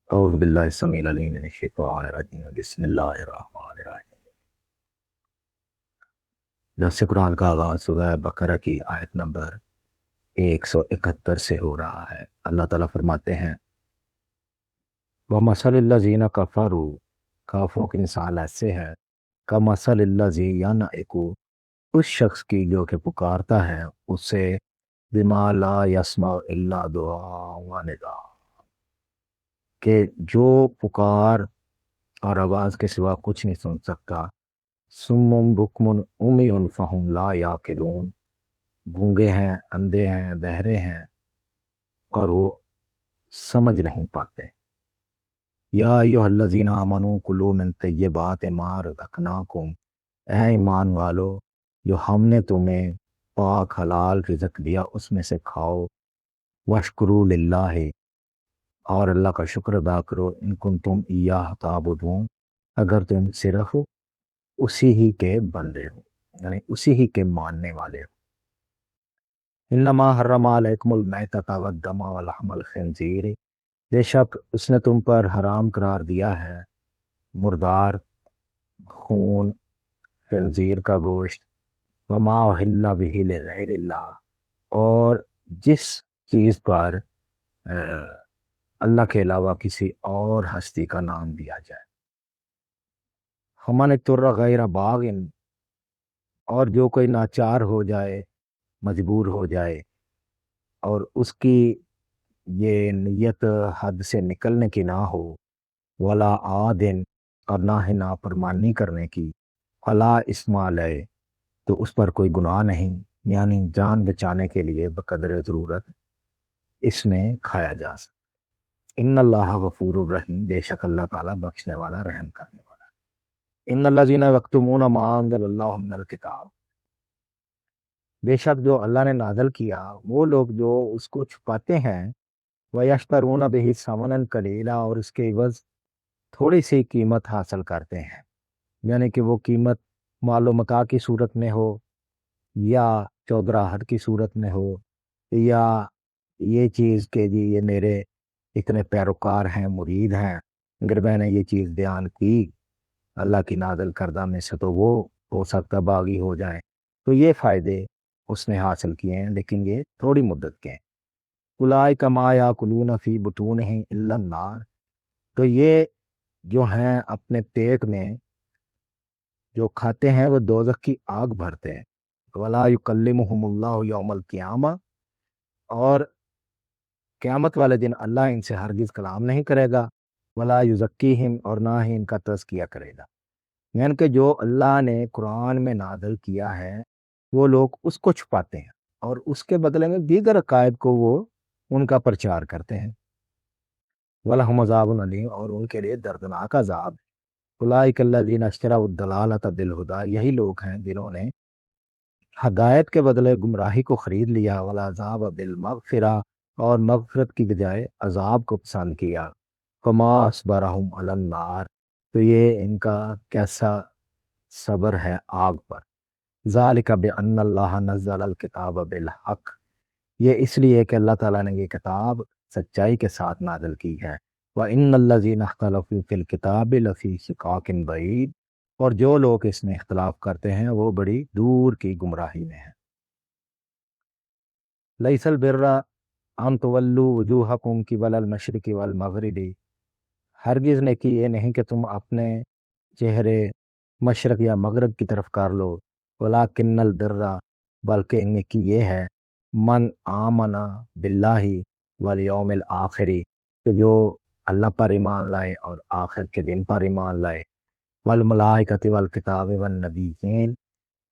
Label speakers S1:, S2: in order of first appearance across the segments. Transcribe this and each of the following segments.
S1: اعوذ باللہ السمیع العلیم من الشیطان الرجیم بسم اللہ الرحمن الرحیم۔ درس قرآن کا آغاز سورہ بقرہ کی آیت نمبر 171 سے ہو رہا ہے۔ اللہ تعالیٰ فرماتے ہیں وَمَثَلِ الَّذِينَ كَفَرُوا، کافروں کی مثال ایسے ہے کَمَثَلِ الَّذِي يَنْعِقُ، اس شخص کی جو کہ پکارتا ہے اسے بِمَا لَا يَسْمَعُ إِلَّا دُعَاءً وَنِدَاءً، کہ جو پکار اور آواز کے سوا کچھ نہیں سن سکتا۔ سم بکم امی فہم لا یاقلون، گونگے ہیں، اندھے ہیں، بہرے ہیں اور وہ سمجھ نہیں پاتے۔ یا ایھا الذین آمنوا کلوا من طیبات ما رزقناکم، اے ایمان والو جو ہم نے تمہیں پاک حلال رزق دیا اس میں سے کھاؤ۔ واشکروا للہ، اور اللہ کا شکر ادا کرو، ان کنتم ایاہ تعبدون، اگر تم صرف اسی ہی کے بندے ہو، یعنی اسی ہی کے ماننے والے ہو۔ انما حرم علیکم المیتۃ والدم ولحم الخنزیر، بے شک اس نے تم پر حرام قرار دیا ہے مردار، خون، خنزیر کا گوشت، وما اہل بہ لغیر اللہ، اور جس چیز پر اللہ کے علاوہ کسی اور ہستی کا نام دیا جائے۔ فمن اضطر غیر باغ، اور جو کوئی ناچار ہو جائے، مجبور ہو جائے، اور اس کی یہ نیت حد سے نکلنے کی نہ ہو، ولا عادن، اور نہ ہی نافرمانی کرنے کی، فلا اثم علیہ، تو اس پر کوئی گناہ نہیں، یعنی جان بچانے کے لیے بقدر ضرورت اس میں کھایا جا سکتا۔ ان اللہ غفور الرحیم، بے شک اللہ تعالیٰ بخشنے والا، رحم کرنے والا۔ ان الذین یکتمون ما انزل اللہ من الکتاب، بے شک جو اللہ نے نازل کیا وہ لوگ جو اس کو چھپاتے ہیں، وَيَشْتَرُونَ بِهِ ثَمَنًا قَلِيلًا، اور اس کے عوض تھوڑی سی قیمت حاصل کرتے ہیں، یعنی کہ وہ قیمت مال و متاع کی صورت میں ہو، یا چودراہٹ کی صورت میں ہو، یا یہ چیز کہ جی یہ میرے اتنے پیروکار ہیں، مرید ہیں، اگر میں نے یہ چیز بیان کی اللہ کی نازل کردہ میں سے تو وہ ہو سکتا باغی ہو جائیں، تو یہ فائدے اس نے حاصل کیے ہیں، لیکن یہ تھوڑی مدت کے ہیں۔ اولئک ما یاکلون فی بطونہم الا النار، تو یہ جو ہیں اپنے پیٹ میں جو کھاتے ہیں وہ دوزخ کی آگ بھرتے ہیں۔ ولا یکلمہم اللہ یوم القیامہ، اور قیامت والے دن اللہ ان سے ہرگز کلام نہیں کرے گا۔ ولا یزکیہم، اور نہ ہی ان کا تزکیہ کرے گا، یعنی کہ جو اللہ نے قرآن میں نازل کیا ہے وہ لوگ اس کو چھپاتے ہیں اور اس کے بدلے میں دیگر عقائد کو وہ ان کا پرچار کرتے ہیں۔ وَلَهُمْ عَذَابٌ عَلِيمٌ، اور ان کے لیے دردناک عذاب ہے۔ اولئک الذین اشتروا الضلالۃ بالہدیٰ، یہی لوگ ہیں جنہوں نے ہدایت کے بدلے گمراہی کو خرید لیا، والعذاب بالمغفرہ، اور مغفرت کی بجائے عذاب کو پسند کیا۔ فما اصبرہم علی النار، تو یہ ان کا کیسا صبر ہے آگ پر۔ ذالک بأن اللہ نزل الکتاب بالحق، یہ اس لیے کہ اللہ تعالیٰ نے یہ کتاب سچائی کے ساتھ نازل کی ہے۔ وَإِنَّ الَّذِينَ اخْتَلَفُوا فِي الْكِتَابِ لَفِي شِقَاقٍ بَعِيدٍ، اور جو لوگ اس میں اختلاف کرتے ہیں وہ بڑی دور کی گمراہی میں ہیں۔ لَيْسَ الْبِرَّ أَن تُوَلُّوا وُجُوهَكُمْ قِبَلَ الْمَشْرِقِ وَالْمَغْرِبِ، ہرگز نیکی یہ نہیں کہ تم اپنے چہرے مشرق یا مغرب کی طرف کر لو، وَلَكِنَّ الْبِرَّ، بلکہ نیکی یہ ہے، من آمن باللہ والیوم الآخر، کہ جو اللہ پر ایمان لائے اور آخر کے دن پر ایمان لائے، والملائکۃ والکتاب والنبیین،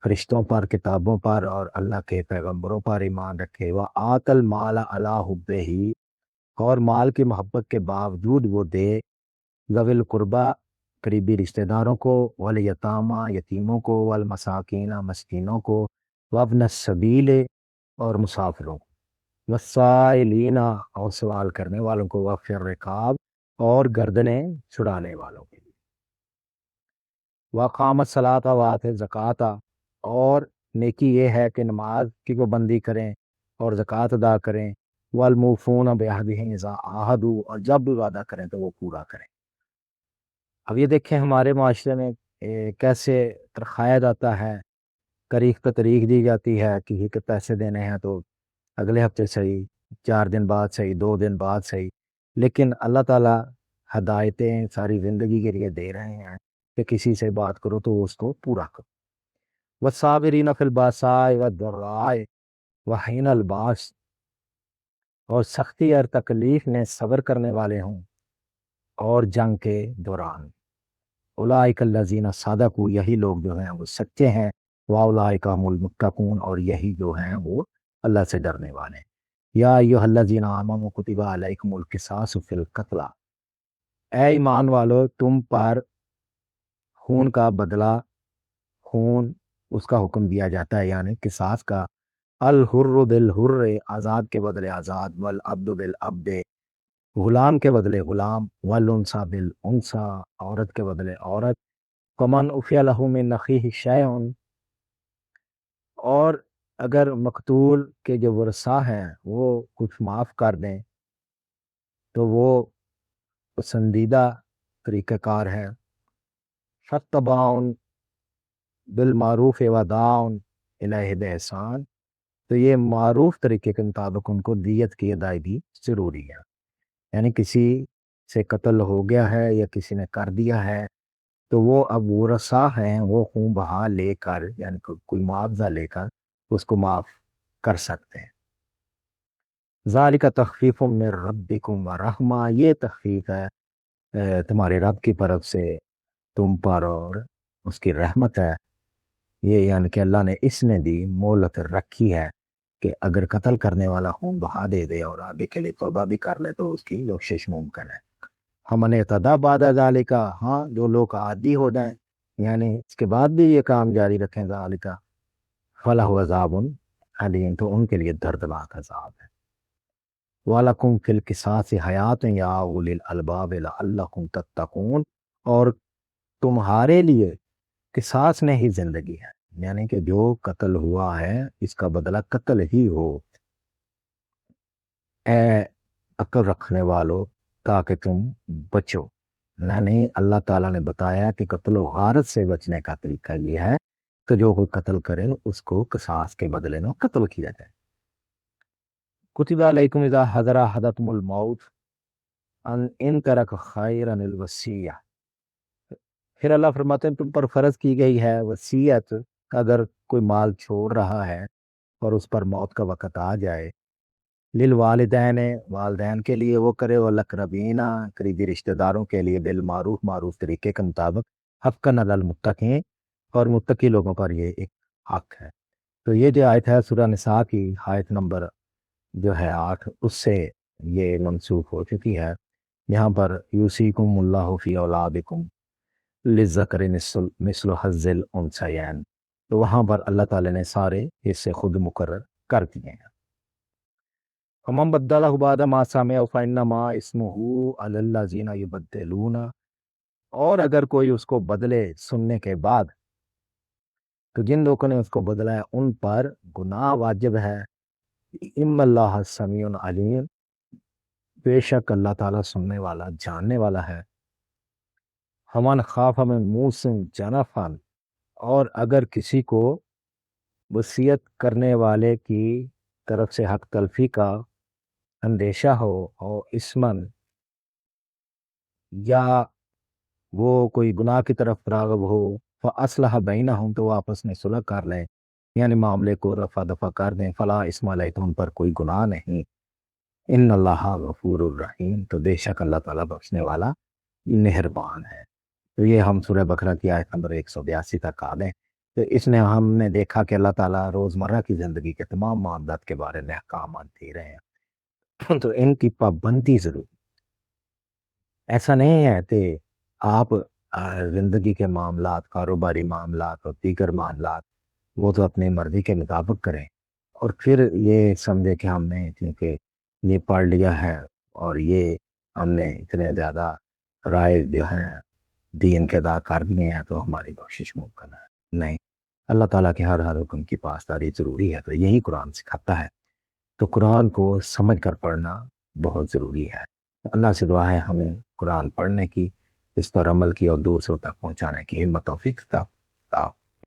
S1: فرشتوں پر، کتابوں پر اور اللہ کے پیغمبروں پر ایمان رکھے، وآت المال علی حبہ، اور مال کی محبت کے باوجود وہ دے، ذوی القربہ، قریبی رشتہ داروں کو، والیتامہ، یتیموں کو، والمساکین، مسکینوں کو، وابن السبیل، اور مسافروں کو، والسائلین، اور سوال کرنے والوں کو، وفی الرقاب، اور گردنیں چھڑانے والوں کے لیے، وقام الصلاۃ وآت الزکوٰۃ، اور نیکی یہ ہے کہ نماز کی پابندی کریں اور زکوٰۃ ادا کریں، والموفون بعہدہم اذا عاہدوا، اور جب بھی وعدہ کریں تو وہ پورا کریں۔ اب یہ دیکھیں ہمارے معاشرے میں کیسے ترخایا جاتا ہے، تاریخ پہ تاریخ دی جاتی ہے، کسی کے پیسے دینے ہیں تو اگلے ہفتے صحیح، 4 دن بعد صحیح، 2 دن بعد صحیح، لیکن اللہ تعالیٰ ہدایتیں ساری زندگی کے لیے دے رہے ہیں کہ کسی سے بات کرو تو اس کو پورا کرو۔ والصابرین فی الباساء والضراء وحین الباس، اور سختی اور تکلیف میں صبر کرنے والے ہوں اور جنگ کے دوران۔ اولئک الذین صدقوا، یہی لوگ جو ہیں وہ سچے ہیں، واولئک هم المتقون، اور یہی جو ہیں وہ اللہ سے ڈرنے والے ہیں۔ یا ایھا الذین آمنوا کتب علیکم القصاص فی القتلی، اے ایمان والو تم پر خون کا بدلہ، خون اس کا حکم دیا جاتا ہے، یعنی قصاص کا۔ الحر بالحر، آزاد کے بدلے آزاد، والعبد بالعبد، غلام کے بدلے غلام، والانثی بالانثی، عورت کے بدلے عورت۔ فمن عفی لہ من اخیہ شیء، اور اگر مقتول کے جو ورثاء ہیں وہ کچھ معاف کر دیں تو وہ پسندیدہ طریقہ کار ہے۔ فاتباع بالمعروف وداع الیہ بإحسان، تو یہ معروف طریقے کے مطابق ان کو دیت کی ادائیگی ضروری ہے، یعنی کسی سے قتل ہو گیا ہے یا کسی نے کر دیا ہے تو وہ اب ورثاء ہیں، وہ خون بہا لے کر، یعنی کوئی معاوضہ لے کر اس کو معاف کر سکتے ہیں۔ ذالک تخفیف من ربکم ورحمہ، یہ تخفیف ہے تمہارے رب کی طرف سے تم پر، اور اس کی رحمت ہے۔ یہ یعنی کہ اللہ نے اس نے دی مہلت رکھی ہے کہ اگر قتل کرنے والا خون بہا دے دے اور آگے کے لیے توبہ بھی کر لے تو اس کی بخشش ممکن ہے۔ ہم نے اعتدا بعد ذالک، ہاں جو لوگ عادی ہو جائیں یعنی اس کے بعد بھی یہ کام جاری رکھیں، ذالک فلہ عذاب علیم، تو ان کے لیے دردناک عذاب ہے۔ وَلَكُمْ فِي الْقِصَاصِ حَیَاتٌ یَا أُولِي الْأَلْبَابِ لَعَلَّکُمْ تَتَّقُونَ، اور تمہارے لیے قصاص میں ہی زندگی ہے، یعنی کہ جو قتل ہوا ہے اس کا بدلہ قتل ہی ہو، اے عقل رکھنے والو تاکہ تم بچو۔ یعنی اللہ تعالیٰ نے بتایا کہ قتل و غارت سے بچنے کا طریقہ یہ ہے کہ جو کوئی قتل کرے اس کو قصاص کے بدلے میں قتل کیا جائے۔ کتب علیکم اذا حضر احدکم الموت ان ترک خیرا الوصیہ، پھر اللہ فرماتے ہیں تم پر فرض کی گئی ہے وصیت، اگر کوئی مال چھوڑ رہا ہے اور اس پر موت کا وقت آ جائے، للوالدین، والدین کے لیے وہ کرے، والاقربین، قریبی رشتہ داروں کے لیے، بالمعروف، معروف طریقے کے مطابق، حقا علی المتقین، اور متقی لوگوں پر یہ ایک حق ہے۔ تو یہ جو آیت ہے سورہ نساء کی آیت نمبر جو ہے 8، اس سے یہ منسوخ ہو چکی ہے۔ یہاں پر یوصیکم اللہ فی اولادکم للذکر مثل حظ الانثیین، تو وہاں پر اللہ تعالی نے سارے حصے خود مقرر کر دیے ہیں۔ فمن بدلہ بعد ما سمعہ فانما اسمہ علی الذین یبدلون، اور اگر کوئی اس کو بدلے سننے کے بعد، تو جن لوگوں نے اس کو بدلا ہے ان پر گناہ واجب ہے۔ ان اللہ سمیع علیم، بے شک اللہ تعالیٰ سننے والا جاننے والا ہے۔ فمن خاف من موص جنفا، اور اگر کسی کو وصیت کرنے والے کی طرف سے حق تلفی کا اندیشہ ہو، اور اسمن، یا وہ کوئی گناہ کی طرف راغب ہو، فاصلح بینہم، تو وہ آپس میں صلح کر لیں، یعنی معاملے کو رفع دفع کر دیں، فلا اسم علیہ، تو ان پر کوئی گناہ نہیں۔ ان اللہ غفور الرحیم، تو بے شک اللہ تعالیٰ بخشنے والا مہربان ہے۔ تو یہ ہم سورہ بقرہ کی آیت نمبر 182 تک آ گئے۔ تو اس نے ہم نے دیکھا کہ اللہ تعالیٰ روزمرہ کی زندگی کے تمام معاملات کے بارے میں احکامات دے رہے ہیں، تو ان کی پابندی ضروری۔ ایسا نہیں ہے کہ آپ زندگی کے معاملات، کاروباری معاملات اور دیگر معاملات وہ تو اپنی مرضی کے مطابق کریں، اور پھر یہ سمجھے کہ ہم نے کیونکہ یہ پڑھ لیا ہے اور یہ ہم نے اتنے زیادہ رائے جو ہیں دین کے ادا کر دیے ہیں تو ہماری بخشش ممکن ہے، نہیں۔ اللہ تعالیٰ کے ہر حکم کی پاسداری ضروری ہے، تو یہی قرآن سکھاتا ہے۔ تو قرآن کو سمجھ کر پڑھنا بہت ضروری ہے۔ اللہ سے دعا ہے ہمیں قرآن پڑھنے کی، اس پر عمل کی اور دوسروں تک پہنچانے کی ہمت و توفیق عطا